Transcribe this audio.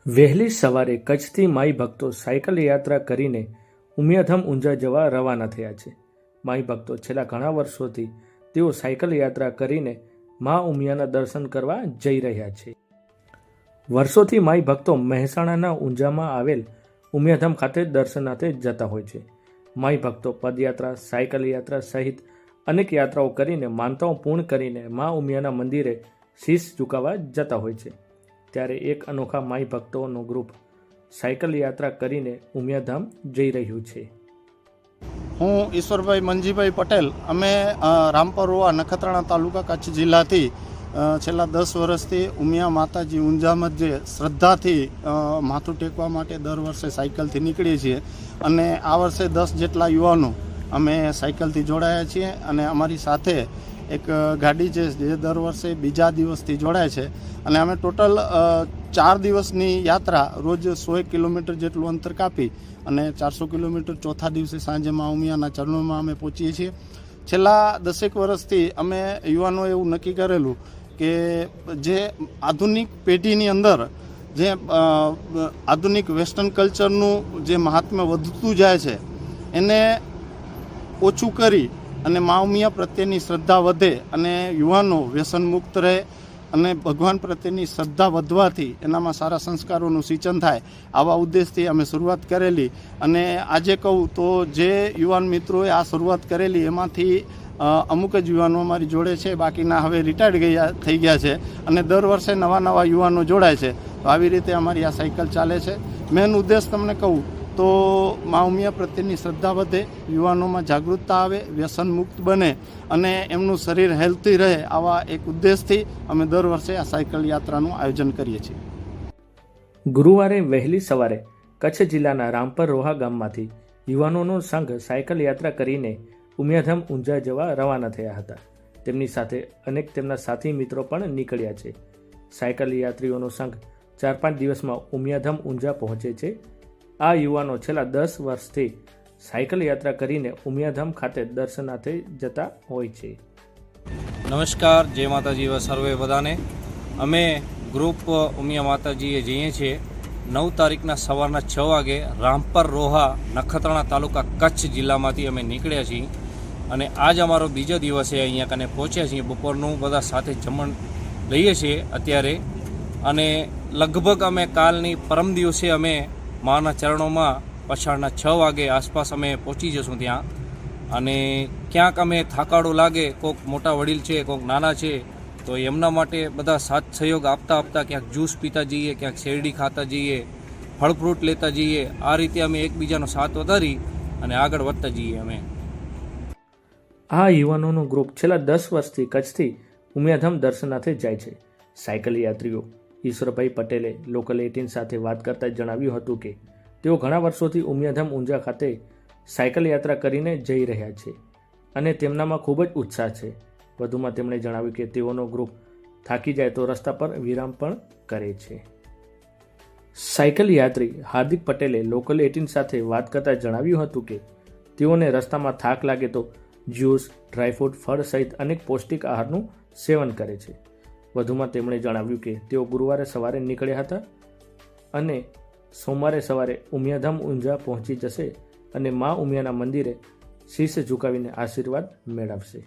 વહેલી સવારે કચ્છથી માઈ ભક્તો સાયકલ યાત્રા કરીને ઉમિયાધામ ઊંઝા જવા રવાના થયા છે. માઈ ભક્તો છેલ્લા ઘણા વર્ષોથી તેઓ સાયકલ યાત્રા કરીને મા ઉમિયાના દર્શન કરવા જઈ રહ્યા છે. વર્ષોથી માઈ ભક્તો મહેસાણાના ઊંઝામાં આવેલ ઉમિયાધામ ખાતે દર્શનાર્થે જતા હોય છે. માઈ ભક્તો પદયાત્રા, સાયકલ યાત્રા સહિત અનેક યાત્રાઓ કરીને માનતાઓ પૂર્ણ કરીને મા ઉમિયાના મંદિરે શીશ ઝુકાવવા જતા હોય છે. ત્યારે એક અનોખા માઈ ભક્તોનો ગ્રુપ સાયકલ યાત્રા કરીને ઉમિયાધામ જઈ રહ્યું છે. હું ઈશ્વરભાઈ મંજીભાઈ પટેલ. અમે રામપર નખત્રાણા તાલુકા કચ્છ જિલ્લાથી છેલ્લા 10 વર્ષથી ઉમિયા માતાજી ઊંઝા મધ્યે શ્રદ્ધાથી માથું ટેકવા માટે દર વર્ષે સાયકલથી નીકળીએ છીએ અને આ વર્ષે 10 જેટલા યુવાનો અમે સાયકલથી જોડાયા છીએ અને અમારી સાથે એક ગાડી છે જે દર વર્ષે બીજા દિવસથી જોડાય છે અને અમે ટોટલ 4 દિવસની યાત્રા રોજ 100 કિલોમીટર જેટલું અંતર કાપી અને 400 કિલોમીટર ચોથા દિવસે સાંજે મા ઉમિયાના ચરણોમાં અમે પહોંચીએ છીએ. છેલ્લા 10 વર્ષથી અમે યુવાનોએ એવું નક્કી કરેલું કે જે આધુનિક પેઢીની અંદર જે આધુનિક વેસ્ટર્ન કલ્ચરનું જે મહાત્મ્ય વધતું જાય છે એને ઓછું કરી અને મા ઉમિયા પ્રત્યેની શ્રદ્ધા વધે અને યુવાનો વ્યસન મુક્ત રહે અને ભગવાન પ્રત્યેની શ્રદ્ધા વધવાથી એનામાં સારા સંસ્કારોનું સિંચન થાય, આવા ઉદ્દેશથી અમે શરૂઆત કરેલી. અને આજે કહું તો જે યુવાન મિત્રોએ આ શરૂઆત કરેલી એમાંથી અમુક જ યુવાનો અમારી જોડે છે, બાકીના હવે રિટાયર્ડ થઈ ગયા છે અને દર વર્ષે નવા યુવાનો જોડાય છે. તો આવી રીતે અમારી આ સાયકલ ચાલે છે. મેન ઉદ્દેશ તમને કહું તો મા ઉમિયા પ્રત્યેની શ્રદ્ધા વધે, યુવાનોમાં જાગૃતતા આવે, વ્યસન મુક્ત બને અને એમનું શરીર હેલ્થી રહે, આવા એક ઉદ્દેશથી અમે દર વર્ષે આ સાયકલ યાત્રાનું આયોજન કરીએ છીએ. ગુરુવારે વહેલી સવારે કચ્છ જિલ્લાના રામપર રોહા ગામમાંથી યુવાનોનો સંઘ સાયકલ યાત્રા કરીને ઉમિયાધામ ઊંઝા જવા રવાના થયા હતા. તેમની સાથે અનેક તેમના સાથી મિત્રો પણ નીકળ્યા છે. સાયકલ યાત્રીઓનો સંઘ 4-5 દિવસમાં ઉમિયાધામ ઊંઝા પહોંચે છે. આ યુવાનો છેલ્લા 10 વર્ષથી સાયકલ યાત્રા કરીને ઉમિયાધામ ખાતે દર્શનાર્થે જતા હોય છે. નમસ્કાર, જય માતાજી સર્વે બધાને. અમે ગ્રુપ ઉમિયા માતાજીએ જઈએ છીએ 9 તારીખના સવારના 6 વાગે રામપર રોહા નખત્રાણા તાલુકા કચ્છ જિલ્લામાંથી અમે નીકળ્યા છીએ અને આજ અમારો બીજો દિવસ છે. અહીંયા કને પહોંચ્યા છીએ. બપોરનું બધા સાથે જમણ લઈએ છીએ અત્યારે અને લગભગ અમે કાલની પરમ દિવસે અમે માના ચરણોમાં પછાડના 6 વાગે આસપાસ અમે પહોંચી જશું ત્યાં. અને ક્યાંક અમે થાકાડો લાગે, કોઈક મોટા વડીલ છે, કોઈક નાના છે, તો એમના માટે બધા સાથ સહયોગ આપતા ક્યાંક જ્યુસ પીતા જઈએ, ક્યાંક શેરડી ખાતા જઈએ, ફળ ફ્રૂટ લેતા જઈએ. આ રીતે અમે એકબીજાનો સાથ વધારી અને આગળ વધતા જઈએ. અમે આ યુવાનોનો ગ્રુપ છેલ્લા 10 વર્ષથી કચ્છથી ઉમિયાધામ દર્શનાર્થે જાય છે. સાયકલ યાત્રીઓ ઈશ્વરભાઈ પટેલે લોકલ 18 સાથે વાત કરતા જણાવ્યું હતું કે તેઓ ઘણા વર્ષોથી ઉમિયાધામ ઊંઝા ખાતે સાયકલ યાત્રા કરીને જઈ રહ્યા છે અને તેમનામાં ખૂબ જ ઉત્સાહ છે. વધુમાં તેમણે જણાવ્યું કે તેઓનો ગ્રુપ થાકી જાય તો રસ્તા પર વિરામ પણ કરે છે. સાયકલ યાત્રી હાર્દિક પટેલે લોકલ 18 સાથે વાત કરતા જણાવ્યું હતું કે તેઓને રસ્તામાં થાક લાગે તો જ્યુસ, ડ્રાયફ્રૂટ, ફળ સહિત અનેક પૌષ્ટિક આહારનું સેવન કરે છે. વધુમાં તેમણે જણાવ્યું કે તેઓ ગુરુવારે સવારે નીકળ્યા હતા અને સોમવારે સવારે ઉમિયાધામ ઊંઝા પહોંચી જશે અને મા ઉમિયાના મંદિરે શીશ ઝુકાવીને આશીર્વાદ મેળવશે.